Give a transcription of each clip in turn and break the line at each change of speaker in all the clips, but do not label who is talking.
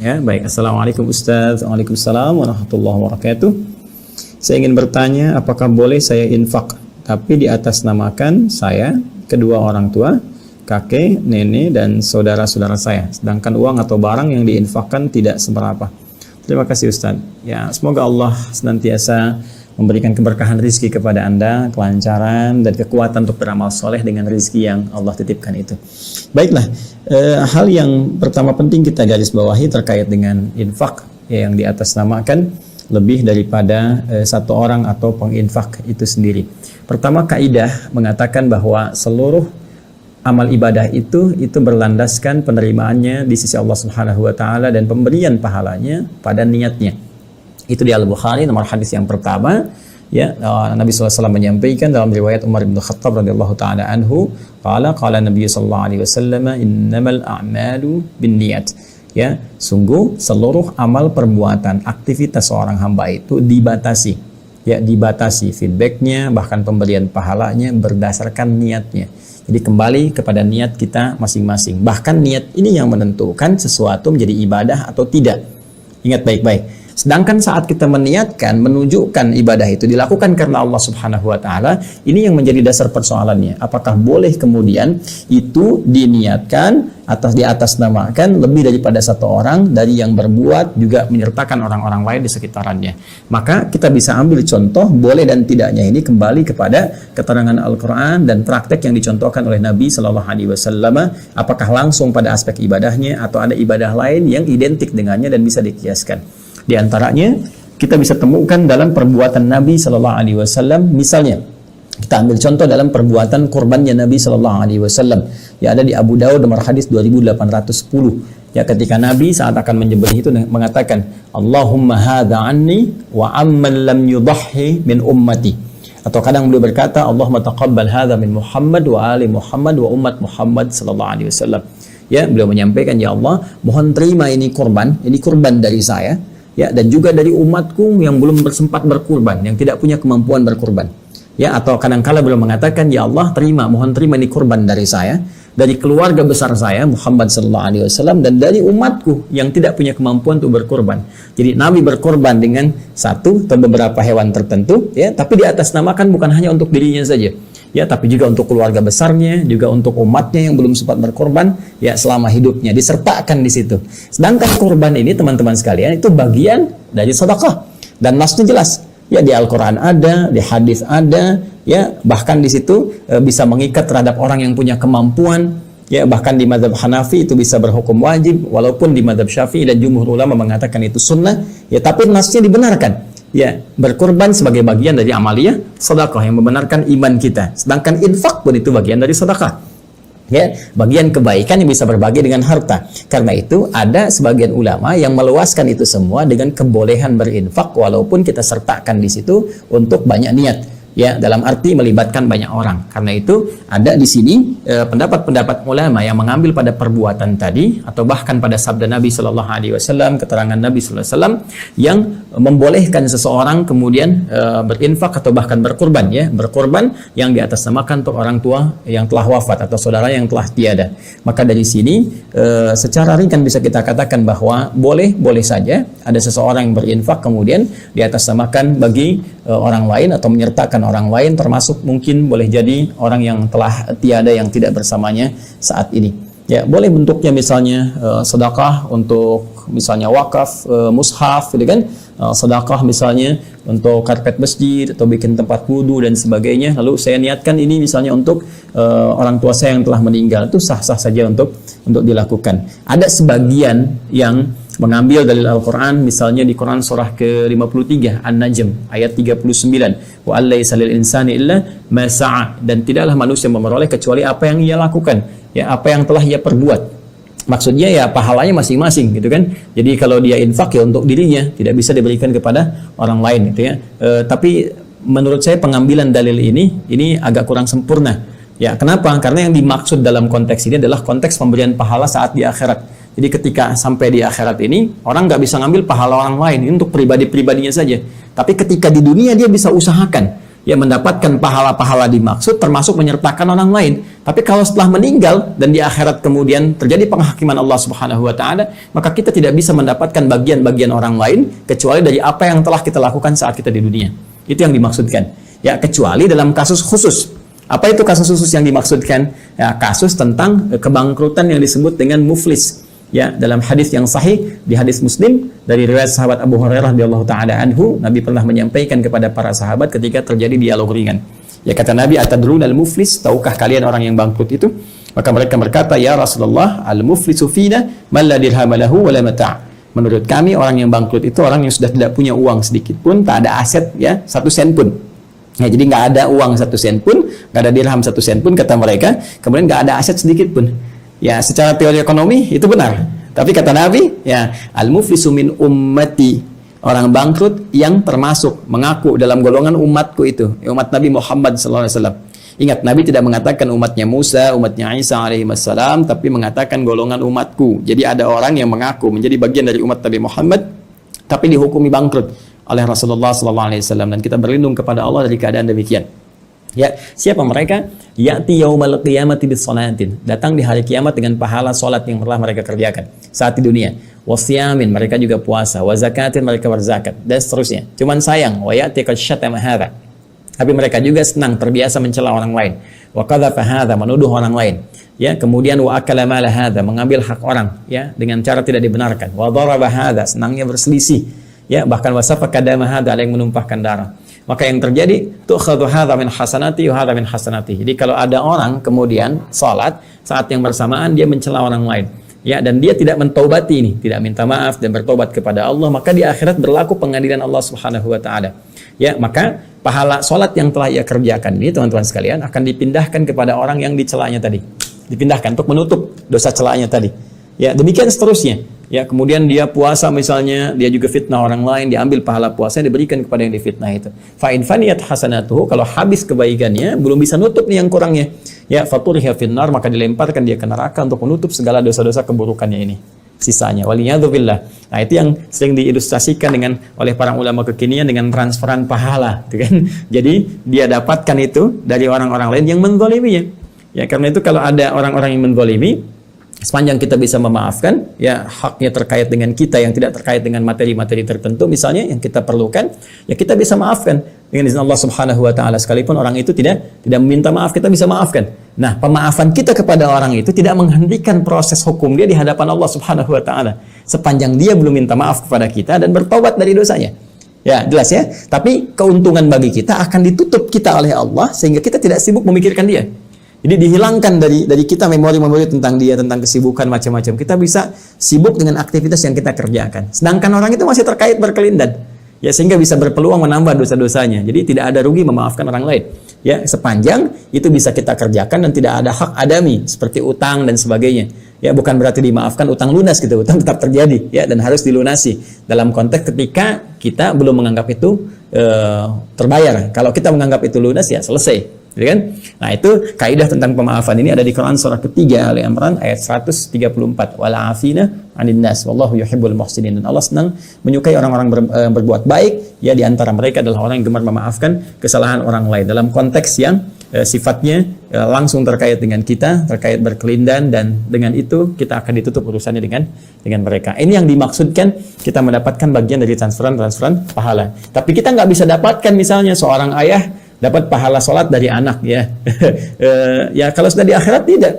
Ya, baik. Assalamualaikum Ustaz. Waalaikumsalam warahmatullahi wabarakatuh. Saya ingin bertanya, apakah boleh saya infak tapi di atas namakan saya, kedua orang tua, kakek, nenek, dan saudara-saudara saya, sedangkan uang atau barang yang diinfakkan tidak seberapa. Terima kasih Ustaz. Ya, semoga Allah senantiasa memberikan keberkahan rizki kepada Anda, kelancaran dan kekuatan untuk beramal soleh dengan rizki yang Allah titipkan itu. Baiklah, hal yang pertama penting kita garis bawahi terkait dengan infak yang di atas namakan lebih daripada satu orang atau penginfak itu sendiri. Pertama, kaidah mengatakan bahwa seluruh amal ibadah itu berlandaskan penerimaannya di sisi Allah Subhanahu wa taala dan pemberian pahalanya pada niatnya. Itu di Al-Bukhari nomor hadis yang pertama, ya, Nabi SAW menyampaikan dalam riwayat Umar bin Khattab radhiyallahu taala anhu, qala Nabi sallallahu alaihi wasallam, innamal a'malu binniyat. Ya, sungguh seluruh amal perbuatan aktivitas seorang hamba itu dibatasi. Ya, dibatasi feedbacknya, bahkan pemberian pahalanya berdasarkan niatnya. Jadi kembali kepada niat kita masing-masing. Bahkan niat ini yang menentukan sesuatu menjadi ibadah atau tidak. Ingat baik-baik. Sedangkan saat kita meniatkan, menunjukkan ibadah itu dilakukan karena Allah Subhanahu wa taala, ini yang menjadi dasar persoalannya. Apakah boleh kemudian itu diniatkan di atas namakan lebih daripada satu orang dari yang berbuat juga menyertakan orang-orang lain di sekitarannya. Maka kita bisa ambil contoh boleh dan tidaknya ini kembali kepada keterangan Al-Qur'an dan praktek yang dicontohkan oleh Nabi sallallahu alaihi wasallam, apakah langsung pada aspek ibadahnya atau ada ibadah lain yang identik dengannya dan bisa dikiaskan. Di antaranya kita bisa temukan dalam perbuatan Nabi Sallallahu Alaihi Wasallam. Misalnya kita ambil contoh dalam perbuatan kurbannya Nabi Sallallahu Alaihi Wasallam. Ya, ada di Abu Dawud nomor hadis 2810. Ya, ketika Nabi saat akan menyembelih itu mengatakan, Allahumma hadza anni wa amman lam yudahhi min ummati. Atau kadang beliau berkata, Allahumma taqabbal hadza min Muhammad wa ali Muhammad wa ummat Muhammad Sallallahu Alaihi Wasallam. Ya, beliau menyampaikan, ya Allah, mohon terima ini kurban dari saya. Ya, dan juga dari umatku yang belum sempat berkurban, yang tidak punya kemampuan berkurban. Ya, atau kadang-kala beliau mengatakan, ya Allah, mohon terima ini kurban dari saya, dari keluarga besar saya Muhammad sallallahu alaihi wasallam, dan dari umatku yang tidak punya kemampuan untuk berkurban. Jadi Nabi berkurban dengan satu atau beberapa hewan tertentu, ya, tapi di atas namakan bukan hanya untuk dirinya saja. Ya, tapi juga untuk keluarga besarnya, juga untuk umatnya yang belum sempat berkorban, ya, selama hidupnya disertakan di situ. Sedangkan kurban ini teman-teman sekalian itu bagian dari sedekah dan nasnya jelas. Ya, di Al-Qur'an ada, di hadis ada, ya, bahkan di situ bisa mengikat terhadap orang yang punya kemampuan. Ya, bahkan di mazhab Hanafi itu bisa berhukum wajib, walaupun di mazhab Syafi'i dan jumhur ulama mengatakan itu sunnah. Ya, tapi nasnya dibenarkan. Ya, berkorban sebagai bagian dari amaliyah sedekah yang membenarkan iman kita. Sedangkan infak pun itu bagian dari sedekah. Ya, bagian kebaikan yang bisa berbagi dengan harta. Karena itu ada sebagian ulama yang meluaskan itu semua dengan kebolehan berinfak walaupun kita sertakan di situ untuk banyak niat. Ya, dalam arti melibatkan banyak orang. Karena itu ada di sini pendapat-pendapat ulama yang mengambil pada perbuatan tadi atau bahkan pada sabda Nabi Sallallahu Alaihi Wasallam, keterangan Nabi Sallallahu Alaihi Wasallam yang membolehkan seseorang kemudian berinfak atau bahkan berkurban, ya, berkurban yang diatasnamakan untuk orang tua yang telah wafat atau saudara yang telah tiada. Maka dari sini secara ringan bisa kita katakan bahwa boleh saja ada seseorang yang berinfak kemudian diatasnamakan bagi orang lain atau menyertakan orang lain, termasuk mungkin boleh jadi orang yang telah tiada yang tidak bersamanya saat ini. Ya, boleh bentuknya misalnya sedekah untuk misalnya wakaf mushaf, gitu kan? Sedekah misalnya untuk karpet masjid atau bikin tempat wudu dan sebagainya. Lalu saya niatkan ini misalnya untuk orang tua saya yang telah meninggal, itu sah-sah saja untuk dilakukan. Ada sebagian yang mengambil dalil Al-Quran, misalnya di Quran surah ke-53 An-Najm ayat 39, wa allaysa lil insani illa ma sa'a, dan tidaklah manusia memperoleh kecuali apa yang ia lakukan, ya, apa yang telah ia perbuat. Maksudnya ya pahalanya masing-masing, gitu kan. Jadi kalau dia infak ya untuk dirinya, tidak bisa diberikan kepada orang lain, gitu ya. Tapi menurut saya pengambilan dalil ini agak kurang sempurna. Ya, kenapa? Karena yang dimaksud dalam konteks ini adalah konteks pemberian pahala saat di akhirat. Jadi ketika sampai di akhirat ini, orang nggak bisa ngambil pahala orang lain, ini untuk pribadi-pribadinya saja. Tapi ketika di dunia dia bisa usahakan, ya mendapatkan pahala-pahala dimaksud termasuk menyertakan orang lain. Tapi kalau setelah meninggal dan di akhirat kemudian terjadi penghakiman Allah Subhanahu wa taala, maka kita tidak bisa mendapatkan bagian-bagian orang lain kecuali dari apa yang telah kita lakukan saat kita di dunia. Itu yang dimaksudkan. Ya, kecuali dalam kasus khusus. Apa itu kasus khusus yang dimaksudkan? Ya, kasus tentang kebangkrutan yang disebut dengan muflis. Ya, dalam hadis yang sahih di hadis Muslim dari riwayat sahabat Abu Hurairah radhiyallahu taala anhu, Nabi pernah menyampaikan kepada para sahabat ketika terjadi dialog ringan. Ya, kata Nabi, atadruna al-muflis, tahukah kalian orang yang bangkrut itu? Maka mereka berkata, ya Rasulullah, al-muflisu fina man la dirham lahu wa la mata'. Menurut kami orang yang bangkrut itu orang yang sudah tidak punya uang sedikit pun, tak ada aset ya 1 sen pun. Ya, jadi nggak ada uang 1 sen pun, nggak ada dirham 1 sen pun kata mereka, kemudian nggak ada aset sedikit pun. Ya, secara teori ekonomi itu benar. Tapi kata Nabi, ya, al-muflisu min ummati, orang bangkrut yang termasuk mengaku dalam golongan umatku itu, umat Nabi Muhammad SAW. Ingat, Nabi tidak mengatakan umatnya Musa, umatnya Isa alaihi wassalam, tapi mengatakan golongan umatku. Jadi ada orang yang mengaku menjadi bagian dari umat Nabi Muhammad, tapi dihukumi bangkrut oleh Rasulullah SAW. Dan kita berlindung kepada Allah dari keadaan demikian. Ya, siapa mereka? Ya'ti yaumal qiyamati bis-shalatin. Datang di hari kiamat dengan pahala salat yang telah mereka kerjakan saat di dunia. Wasyamin, mereka juga puasa. Wa zakatin, mereka berzakat dan seterusnya. Cuman sayang, wa ya'ti qasyatama hadza. Tapi mereka juga senang terbiasa mencela orang lain. Wa qadhafa hadza, menuduh orang lain. Ya, kemudian wa akala mala hadza, mengambil hak orang ya dengan cara tidak dibenarkan. Wa daraba hadza, senangnya berselisih. Ya, bahkan wasafaka dama hadza, ada yang menumpahkan darah. Maka yang terjadi, tu'khadhu hadza min hasanati wa hadza min hasanati. Jadi kalau ada orang kemudian salat, saat yang bersamaan dia mencela orang lain, ya, dan dia tidak mentaubati ini, tidak minta maaf dan bertobat kepada Allah, maka di akhirat berlaku pengadilan Allah Subhanahu wa taala. Ya, maka pahala salat yang telah ia kerjakan ini, teman-teman sekalian, akan dipindahkan kepada orang yang dicelanya tadi. Dipindahkan untuk menutup dosa celanya tadi. Ya, demikian seterusnya. Ya, kemudian dia puasa misalnya, dia juga fitnah orang lain, diambil pahala puasanya diberikan kepada yang difitnah itu. Fa in faniyat hasanatuhu, kalau habis kebaikannya, belum bisa nutup nih yang kurangnya. Ya, faturiha finnar, maka dilemparkan dia ke neraka untuk menutup segala dosa-dosa keburukannya ini. Sisanya, waliyadzubillah. Nah, itu yang sering diilustrasikan dengan oleh para ulama kekinian dengan transferan pahala, gitu kan? Jadi dia dapatkan itu dari orang-orang lain yang menzaliminya. Ya, karena itu kalau ada orang-orang yang menzalimi, sepanjang kita bisa memaafkan, ya haknya terkait dengan kita yang tidak terkait dengan materi-materi tertentu misalnya yang kita perlukan, ya kita bisa maafkan dengan izin Allah Subhanahu wa taala, sekalipun orang itu tidak meminta maaf, kita bisa maafkan. Nah, pemaafan kita kepada orang itu tidak menghentikan proses hukum dia di hadapan Allah Subhanahu wa taala sepanjang dia belum minta maaf kepada kita dan bertobat dari dosanya. Ya, jelas ya. Tapi keuntungan bagi kita akan ditutup kita oleh Allah sehingga kita tidak sibuk memikirkan dia. Jadi dihilangkan dari kita memori-memori tentang dia, tentang kesibukan macam-macam. Kita bisa sibuk dengan aktivitas yang kita kerjakan. Sedangkan orang itu masih terkait berkelindan. Ya, sehingga bisa berpeluang menambah dosa-dosanya. Jadi tidak ada rugi memaafkan orang lain. Ya, sepanjang itu bisa kita kerjakan dan tidak ada hak adami seperti utang dan sebagainya. Ya, bukan berarti dimaafkan utang lunas gitu. Utang tetap terjadi ya dan harus dilunasi. Dalam konteks ketika kita belum menganggap itu terbayar. Kalau kita menganggap itu lunas, ya selesai. Gitu kan? Nah, itu kaidah tentang pemaafan ini ada di Quran surah ketiga Ali Imran ayat 134. Wala afina 'anil nas wallahu yuhibbul muhsinin. Dan Allah senang menyukai orang-orang berbuat baik, ya di antara mereka adalah orang yang gemar memaafkan kesalahan orang lain dalam konteks yang sifatnya langsung terkait dengan kita, terkait berkelindan, dan dengan itu kita akan ditutup urusannya dengan mereka. Ini yang dimaksudkan kita mendapatkan bagian dari transferan pahala. Tapi kita nggak bisa dapatkan misalnya seorang ayah dapat pahala sholat dari anak ya. Ya kalau sudah di akhirat tidak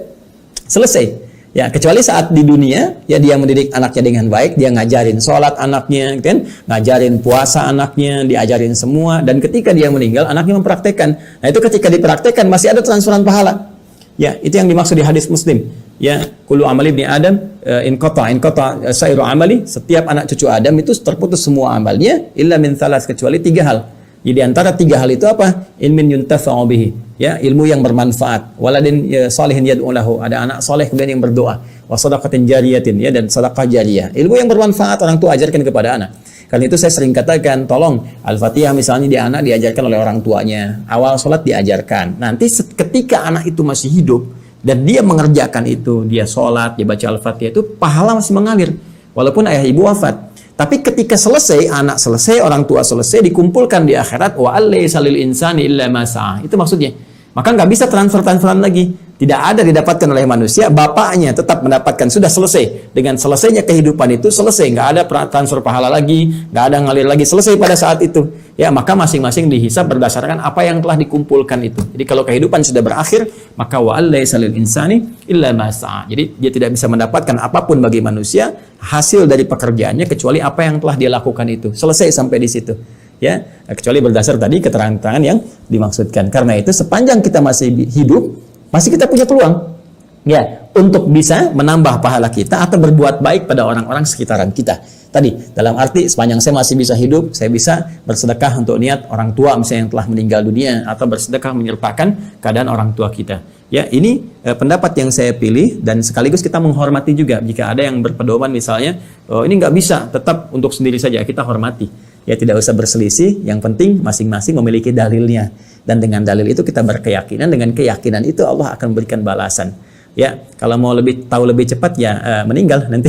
selesai. Ya kecuali saat di dunia ya dia mendidik anaknya dengan baik, dia ngajarin sholat anaknya, kan? Ngajarin puasa anaknya, diajarin semua, dan ketika dia meninggal anaknya mempraktekkan. Nah itu ketika dipraktekkan masih ada transferan pahala. Ya itu yang dimaksud di hadis Muslim. Ya kullu amali ibni Adam in qata sairu amali, setiap anak cucu Adam itu terputus semua amalnya illa min thalas, kecuali 3 hal. Jadi antara 3 hal itu apa? Ilmin yuntafa'u bihi, ya, ilmu yang bermanfaat. Waladin salihin yad'u lahu, ada anak soleh kemudian yang berdoa. Wa shadaqatin jariyatin, ya, dan sedekah jariyah. Ilmu yang bermanfaat orang tua ajarkan kepada anak. Karena itu saya sering katakan, tolong Al-Fatihah misalnya di anak diajarkan oleh orang tuanya. Awal sholat diajarkan. Nanti ketika anak itu masih hidup dan dia mengerjakan itu, dia sholat, dia baca Al-Fatihah, itu pahala masih mengalir walaupun ayah ibu wafat. Tapi ketika selesai, anak selesai, orang tua selesai, dikumpulkan di akhirat, wa allaisa lil insani illa ma sa'a. Itu maksudnya. Maka nggak bisa transfer-transferan lagi. Tidak ada didapatkan oleh manusia, bapaknya tetap mendapatkan, sudah selesai. Dengan selesainya kehidupan itu, selesai. Nggak ada transfer pahala lagi, nggak ada ngalir lagi, selesai pada saat itu. Ya, maka masing-masing dihisab berdasarkan apa yang telah dikumpulkan itu. Jadi kalau kehidupan sudah berakhir, maka wa allaisa lil insani illa ma sa'a. Jadi dia tidak bisa mendapatkan apapun bagi manusia hasil dari pekerjaannya kecuali apa yang telah dia lakukan itu. Selesai sampai di situ. Ya, kecuali berdasar tadi keterangan-keterangan yang dimaksudkan. Karena itu sepanjang kita masih hidup, masih kita punya peluang ya untuk bisa menambah pahala kita atau berbuat baik pada orang-orang sekitaran kita. Tadi dalam arti sepanjang saya masih bisa hidup, saya bisa bersedekah untuk niat orang tua misalnya yang telah meninggal dunia, atau bersedekah menyertakan keadaan orang tua kita. Ya, ini pendapat yang saya pilih, dan sekaligus kita menghormati juga jika ada yang berpedoman misalnya, oh ini nggak bisa, tetap untuk sendiri saja, kita hormati. Ya, tidak usah berselisih, yang penting masing-masing memiliki dalilnya. Dan dengan dalil itu kita berkeyakinan, dengan keyakinan itu Allah akan berikan balasan. Ya, kalau mau tahu lebih cepat ya meninggal nanti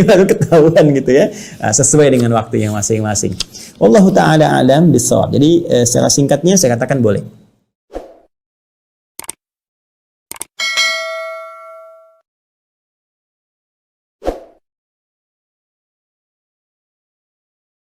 baru ketahuan gitu ya. Sesuai dengan waktu yang masing-masing. Wallahu taala alam bisawab. Jadi secara singkatnya saya katakan boleh.